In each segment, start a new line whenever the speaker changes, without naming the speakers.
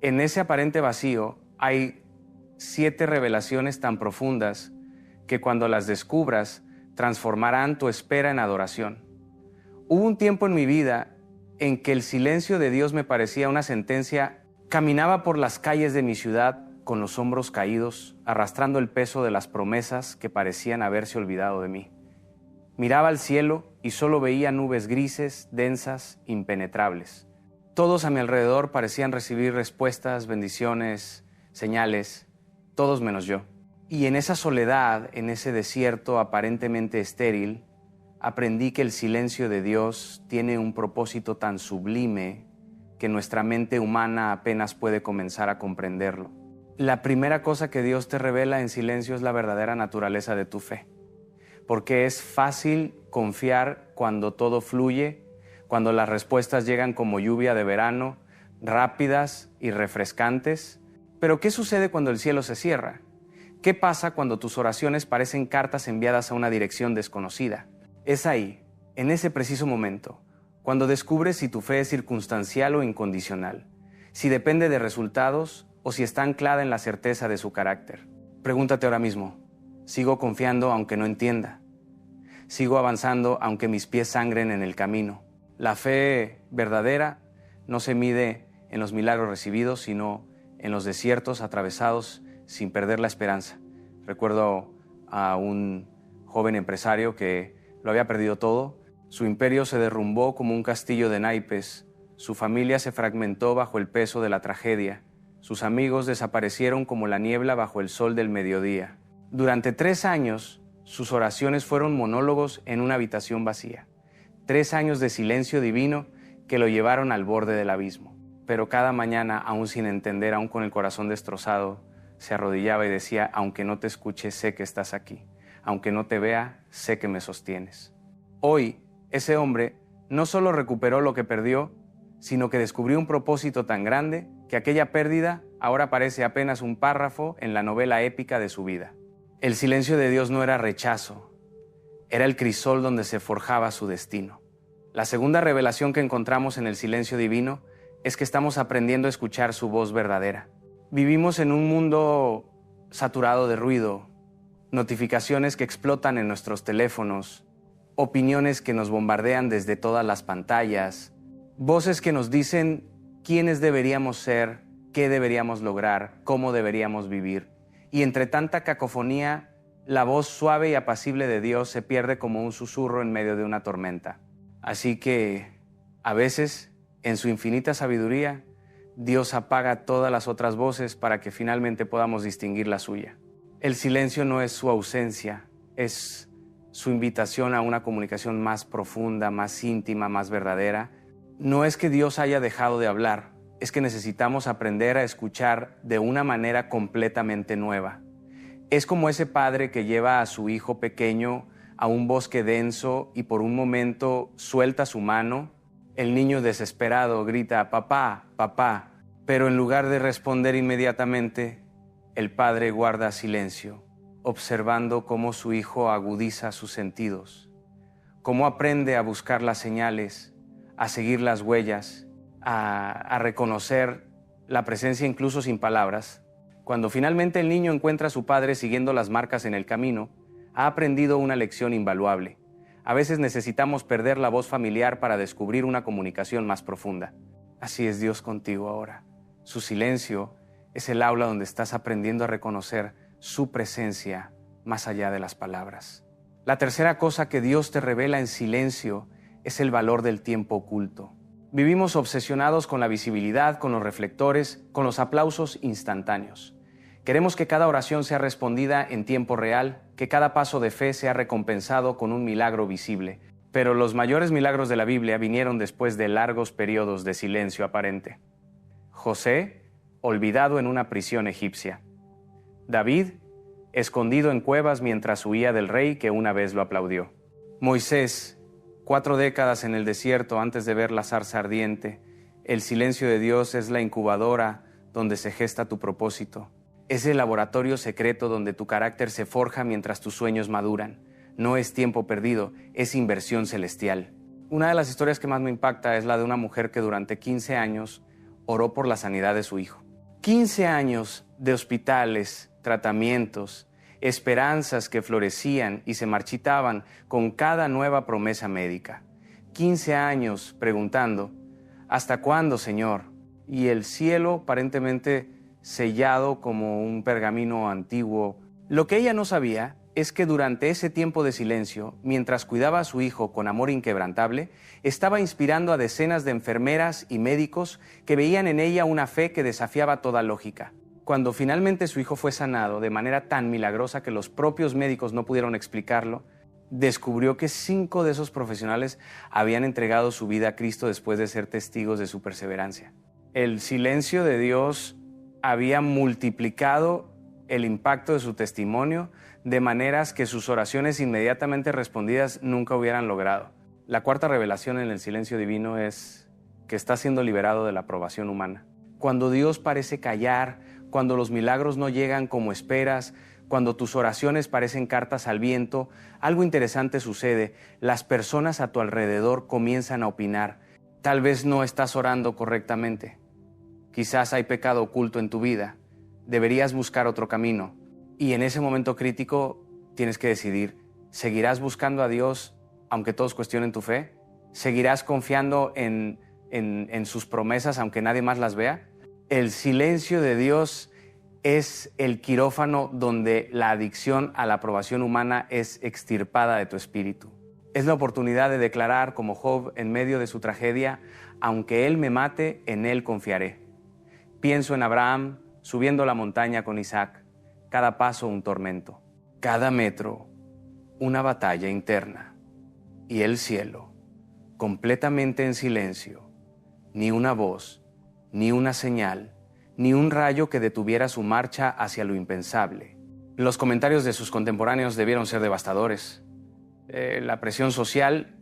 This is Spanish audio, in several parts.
En ese aparente vacío hay 7 revelaciones tan profundas que cuando las descubras transformarán tu espera en adoración. Hubo un tiempo en mi vida en que el silencio de Dios me parecía una sentencia. Caminaba por las calles de mi ciudad con los hombros caídos, arrastrando el peso de las promesas que parecían haberse olvidado de mí. Miraba al cielo y solo veía nubes grises, densas, impenetrables. Todos a mi alrededor parecían recibir respuestas, bendiciones, señales, todos menos yo. Y en esa soledad, en ese desierto aparentemente estéril, aprendí que el silencio de Dios tiene un propósito tan sublime que nuestra mente humana apenas puede comenzar a comprenderlo. La primera cosa que Dios te revela en silencio es la verdadera naturaleza de tu fe. Porque es fácil confiar cuando todo fluye, cuando las respuestas llegan como lluvia de verano, rápidas y refrescantes. Pero ¿qué sucede cuando el cielo se cierra? ¿Qué pasa cuando tus oraciones parecen cartas enviadas a una dirección desconocida? Es ahí, en ese preciso momento, cuando descubres si tu fe es circunstancial o incondicional, si depende de resultados o si está anclada en la certeza de su carácter. Pregúntate ahora mismo, ¿sigo confiando aunque no entienda? ¿Sigo avanzando aunque mis pies sangren en el camino? La fe verdadera no se mide en los milagros recibidos, sino en los desiertos atravesados sin perder la esperanza. Recuerdo a un joven empresario que lo había perdido todo. Su imperio se derrumbó como un castillo de naipes. Su familia se fragmentó bajo el peso de la tragedia. Sus amigos desaparecieron como la niebla bajo el sol del mediodía. Durante 3 años, sus oraciones fueron monólogos en una habitación vacía. 3 años de silencio divino que lo llevaron al borde del abismo. Pero cada mañana, aún sin entender, aún con el corazón destrozado, se arrodillaba y decía: aunque no te escuche, sé que estás aquí. Aunque no te vea, sé que me sostienes. Hoy, ese hombre no solo recuperó lo que perdió, sino que descubrió un propósito tan grande que aquella pérdida ahora parece apenas un párrafo en la novela épica de su vida. El silencio de Dios no era rechazo, era el crisol donde se forjaba su destino. La segunda revelación que encontramos en el silencio divino es que estamos aprendiendo a escuchar su voz verdadera. Vivimos en un mundo saturado de ruido, notificaciones que explotan en nuestros teléfonos, opiniones que nos bombardean desde todas las pantallas, voces que nos dicen quiénes deberíamos ser, qué deberíamos lograr, cómo deberíamos vivir. Y entre tanta cacofonía, la voz suave y apacible de Dios se pierde como un susurro en medio de una tormenta. Así que, a veces, en su infinita sabiduría, Dios apaga todas las otras voces para que finalmente podamos distinguir la suya. El silencio no es su ausencia, es su invitación a una comunicación más profunda, más íntima, más verdadera. No es que Dios haya dejado de hablar, es que necesitamos aprender a escuchar de una manera completamente nueva. Es como ese padre que lleva a su hijo pequeño a un bosque denso y por un momento suelta su mano. El niño desesperado grita: papá, papá, pero en lugar de responder inmediatamente, el padre guarda silencio, observando cómo su hijo agudiza sus sentidos, cómo aprende a buscar las señales, a seguir las huellas, a reconocer la presencia incluso sin palabras. Cuando finalmente el niño encuentra a su padre siguiendo las marcas en el camino, ha aprendido una lección invaluable. A veces necesitamos perder la voz familiar para descubrir una comunicación más profunda. Así es Dios contigo ahora. Su silencio es el aula donde estás aprendiendo a reconocer su presencia más allá de las palabras. La tercera cosa que Dios te revela en silencio es el valor del tiempo oculto. Vivimos obsesionados con la visibilidad, con los reflectores, con los aplausos instantáneos. Queremos que cada oración sea respondida en tiempo real, que cada paso de fe sea recompensado con un milagro visible. Pero los mayores milagros de la Biblia vinieron después de largos periodos de silencio aparente. José, olvidado en una prisión egipcia. David, escondido en cuevas mientras huía del rey que una vez lo aplaudió. Moisés, 4 décadas en el desierto antes de ver la zarza ardiente. El silencio de Dios es la incubadora donde se gesta tu propósito. Es el laboratorio secreto donde tu carácter se forja mientras tus sueños maduran. No es tiempo perdido, es inversión celestial. Una de las historias que más me impacta es la de una mujer que durante 15 años oró por la sanidad de su hijo. 15 años de hospitales, tratamientos, esperanzas que florecían y se marchitaban con cada nueva promesa médica. 15 años preguntando, ¿hasta cuándo, Señor? Y el cielo aparentemente sellado como un pergamino antiguo. Lo que ella no sabía es que durante ese tiempo de silencio, mientras cuidaba a su hijo con amor inquebrantable, estaba inspirando a decenas de enfermeras y médicos que veían en ella una fe que desafiaba toda lógica. Cuando finalmente su hijo fue sanado de manera tan milagrosa que los propios médicos no pudieron explicarlo, descubrió que 5 de esos profesionales habían entregado su vida a Cristo después de ser testigos de su perseverancia. El silencio de Dios había multiplicado el impacto de su testimonio de maneras que sus oraciones inmediatamente respondidas nunca hubieran logrado. La cuarta revelación en el silencio divino es que está siendo liberado de la aprobación humana. Cuando Dios parece callar, cuando los milagros no llegan como esperas, cuando tus oraciones parecen cartas al viento, algo interesante sucede. Las personas a tu alrededor comienzan a opinar. Tal vez no estás orando correctamente. Quizás hay pecado oculto en tu vida. Deberías buscar otro camino. Y en ese momento crítico tienes que decidir, ¿seguirás buscando a Dios aunque todos cuestionen tu fe? ¿Seguirás confiando en sus promesas aunque nadie más las vea? El silencio de Dios es el quirófano donde la adicción a la aprobación humana es extirpada de tu espíritu. Es la oportunidad de declarar como Job en medio de su tragedia, aunque Él me mate, en Él confiaré. Pienso en Abraham subiendo la montaña con Isaac. Cada paso un tormento, cada metro una batalla interna. Y el cielo, completamente en silencio, ni una voz, ni una señal, ni un rayo que detuviera su marcha hacia lo impensable. Los comentarios de sus contemporáneos debieron ser devastadores. La presión social,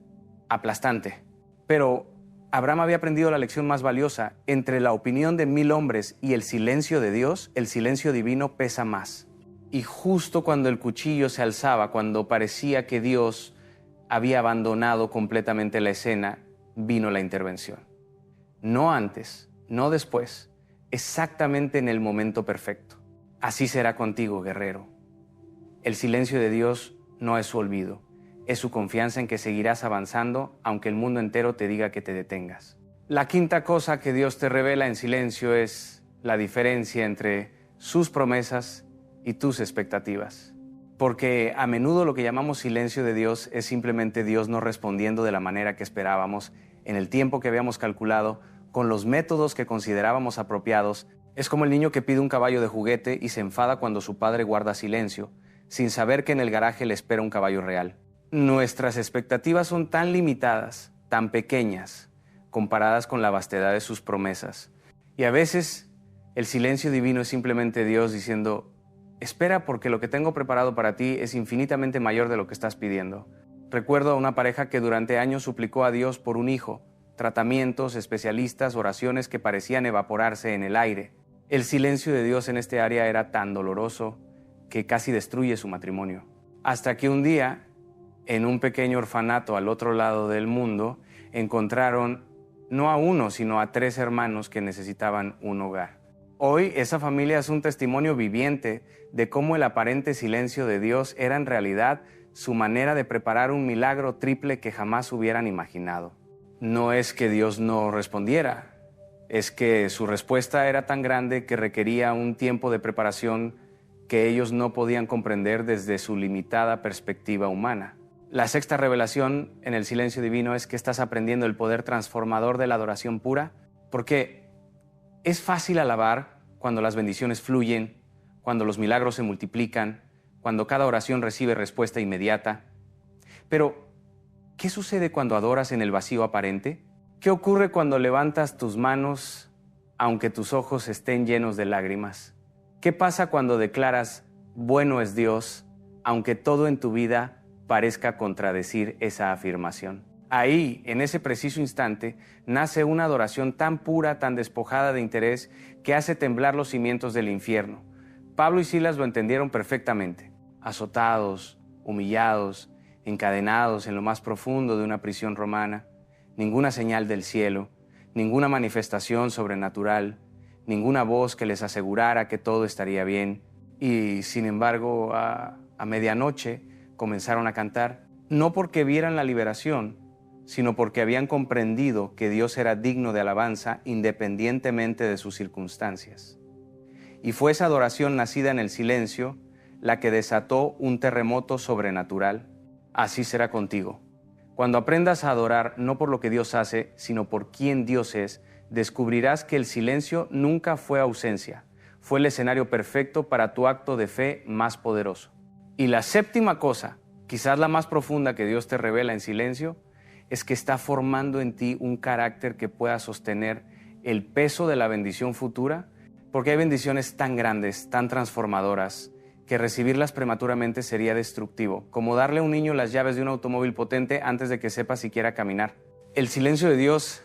aplastante. Pero Abraham había aprendido la lección más valiosa. Entre la opinión de 1000 hombres y el silencio de Dios, el silencio divino pesa más. Y justo cuando el cuchillo se alzaba, cuando parecía que Dios había abandonado completamente la escena, vino la intervención. No antes, no después, exactamente en el momento perfecto. Así será contigo, guerrero. El silencio de Dios no es su olvido. Es su confianza en que seguirás avanzando aunque el mundo entero te diga que te detengas. La quinta cosa que Dios te revela en silencio es la diferencia entre sus promesas y tus expectativas. Porque a menudo lo que llamamos silencio de Dios es simplemente Dios no respondiendo de la manera que esperábamos, en el tiempo que habíamos calculado, con los métodos que considerábamos apropiados. Es como el niño que pide un caballo de juguete y se enfada cuando su padre guarda silencio, sin saber que en el garaje le espera un caballo real. Nuestras expectativas son tan limitadas, tan pequeñas, comparadas con la vastedad de sus promesas. Y a veces el silencio divino es simplemente Dios diciendo, espera porque lo que tengo preparado para ti es infinitamente mayor de lo que estás pidiendo. Recuerdo a una pareja que durante años suplicó a Dios por un hijo, tratamientos, especialistas, oraciones que parecían evaporarse en el aire. El silencio de Dios en este área era tan doloroso que casi destruye su matrimonio. Hasta que un día, en un pequeño orfanato al otro lado del mundo, encontraron no a uno, sino a 3 hermanos que necesitaban un hogar. Hoy esa familia es un testimonio viviente de cómo el aparente silencio de Dios era en realidad su manera de preparar un milagro triple que jamás hubieran imaginado. No es que Dios no respondiera, es que su respuesta era tan grande que requería un tiempo de preparación que ellos no podían comprender desde su limitada perspectiva humana. La sexta revelación en el silencio divino es que estás aprendiendo el poder transformador de la adoración pura, porque es fácil alabar cuando las bendiciones fluyen, cuando los milagros se multiplican, cuando cada oración recibe respuesta inmediata. Pero, ¿qué sucede cuando adoras en el vacío aparente? ¿Qué ocurre cuando levantas tus manos aunque tus ojos estén llenos de lágrimas? ¿Qué pasa cuando declaras, bueno es Dios, aunque todo en tu vida parezca contradecir esa afirmación? Ahí, en ese preciso instante, nace una adoración tan pura, tan despojada de interés, que hace temblar los cimientos del infierno. Pablo y Silas lo entendieron perfectamente. Azotados, humillados, encadenados en lo más profundo de una prisión romana, ninguna señal del cielo, ninguna manifestación sobrenatural, ninguna voz que les asegurara que todo estaría bien. Y sin embargo, a medianoche comenzaron a cantar, no porque vieran la liberación, sino porque habían comprendido que Dios era digno de alabanza independientemente de sus circunstancias. Y fue esa adoración nacida en el silencio la que desató un terremoto sobrenatural. Así será contigo. Cuando aprendas a adorar no por lo que Dios hace, sino por quién Dios es, descubrirás que el silencio nunca fue ausencia. Fue el escenario perfecto para tu acto de fe más poderoso. Y la séptima cosa, quizás la más profunda que Dios te revela en silencio, es que está formando en ti un carácter que pueda sostener el peso de la bendición futura, porque hay bendiciones tan grandes, tan transformadoras, que recibirlas prematuramente sería destructivo, como darle a un niño las llaves de un automóvil potente antes de que sepa siquiera caminar. El silencio de Dios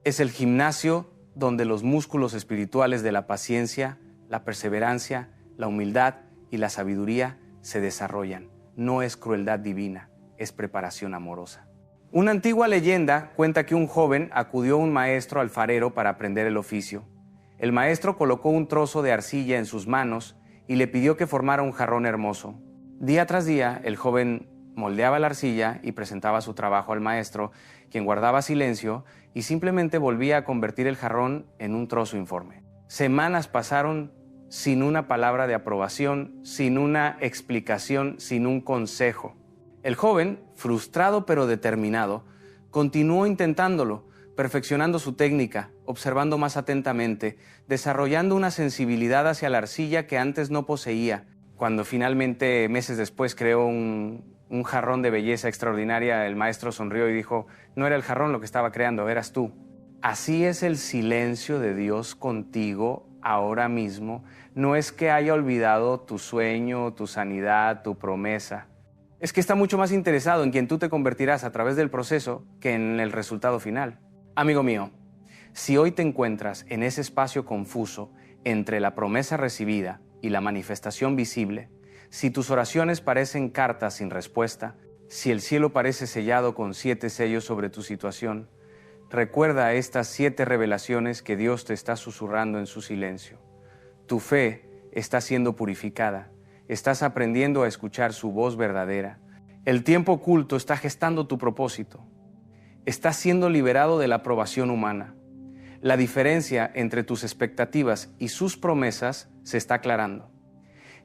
es el gimnasio donde los músculos espirituales de la paciencia, la perseverancia, la humildad y la sabiduría se desarrollan. No es crueldad divina, es preparación amorosa. Una antigua leyenda cuenta que un joven acudió a un maestro alfarero para aprender el oficio. El maestro colocó un trozo de arcilla en sus manos y le pidió que formara un jarrón hermoso. Día tras día, el joven moldeaba la arcilla y presentaba su trabajo al maestro, quien guardaba silencio y simplemente volvía a convertir el jarrón en un trozo informe. Semanas pasaron sin una palabra de aprobación, sin una explicación, sin un consejo. El joven, frustrado pero determinado, continuó intentándolo, perfeccionando su técnica, observando más atentamente, desarrollando una sensibilidad hacia la arcilla que antes no poseía. Cuando finalmente, meses después, creó un jarrón de belleza extraordinaria, el maestro sonrió y dijo, no era el jarrón lo que estaba creando, eras tú. Así es el silencio de Dios contigo ahora mismo. No es que haya olvidado tu sueño, tu sanidad, tu promesa. Es que está mucho más interesado en quien tú te convertirás a través del proceso que en el resultado final. Amigo mío, si hoy te encuentras en ese espacio confuso entre la promesa recibida y la manifestación visible, si tus oraciones parecen cartas sin respuesta, si el cielo parece sellado con 7 sellos sobre tu situación, recuerda estas 7 revelaciones que Dios te está susurrando en su silencio. Tu fe está siendo purificada, estás aprendiendo a escuchar su voz verdadera. El tiempo oculto está gestando tu propósito. Estás siendo liberado de la aprobación humana. La diferencia entre tus expectativas y sus promesas se está aclarando.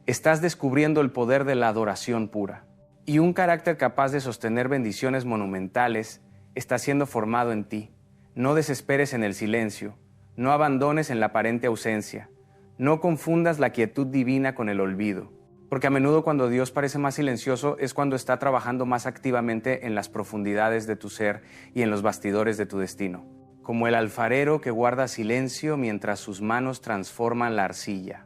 Estás descubriendo el poder de la adoración pura. Y un carácter capaz de sostener bendiciones monumentales está siendo formado en ti. No desesperes en el silencio. No abandones en la aparente ausencia. No confundas la quietud divina con el olvido. Porque a menudo cuando Dios parece más silencioso es cuando está trabajando más activamente en las profundidades de tu ser y en los bastidores de tu destino. Como el alfarero que guarda silencio mientras sus manos transforman la arcilla.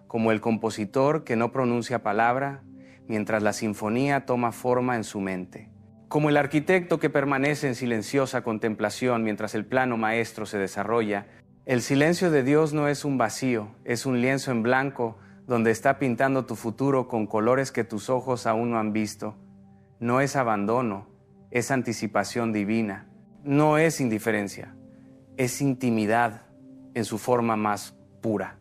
Como el compositor que no pronuncia palabra mientras la sinfonía toma forma en su mente. Como el arquitecto que permanece en silenciosa contemplación mientras el plano maestro se desarrolla. El silencio de Dios no es un vacío, es un lienzo en blanco donde está pintando tu futuro con colores que tus ojos aún no han visto. No es abandono, es anticipación divina. No es indiferencia, es intimidad en su forma más pura,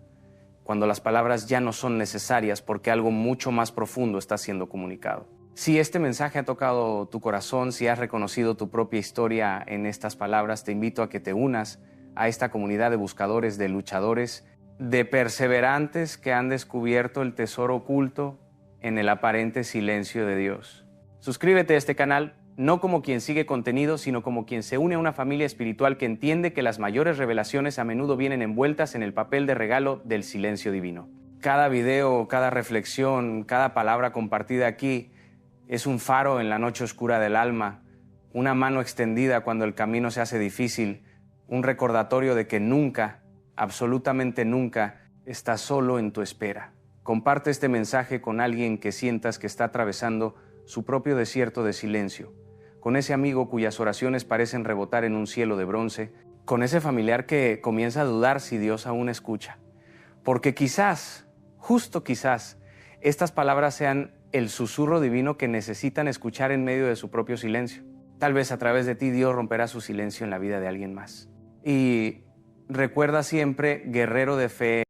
cuando las palabras ya no son necesarias porque algo mucho más profundo está siendo comunicado. Si este mensaje ha tocado tu corazón, si has reconocido tu propia historia en estas palabras, te invito a que te unas a esta comunidad de buscadores, de luchadores, de perseverantes que han descubierto el tesoro oculto en el aparente silencio de Dios. Suscríbete a este canal, no como quien sigue contenido, sino como quien se une a una familia espiritual que entiende que las mayores revelaciones a menudo vienen envueltas en el papel de regalo del silencio divino. Cada video, cada reflexión, cada palabra compartida aquí es un faro en la noche oscura del alma, una mano extendida cuando el camino se hace difícil, un recordatorio de que nunca, absolutamente nunca, estás solo en tu espera. Comparte este mensaje con alguien que sientas que está atravesando su propio desierto de silencio, con ese amigo cuyas oraciones parecen rebotar en un cielo de bronce, con ese familiar que comienza a dudar si Dios aún escucha. Porque quizás, justo quizás, estas palabras sean el susurro divino que necesitan escuchar en medio de su propio silencio. Tal vez a través de ti Dios romperá su silencio en la vida de alguien más. Y recuerda siempre, guerrero de fe,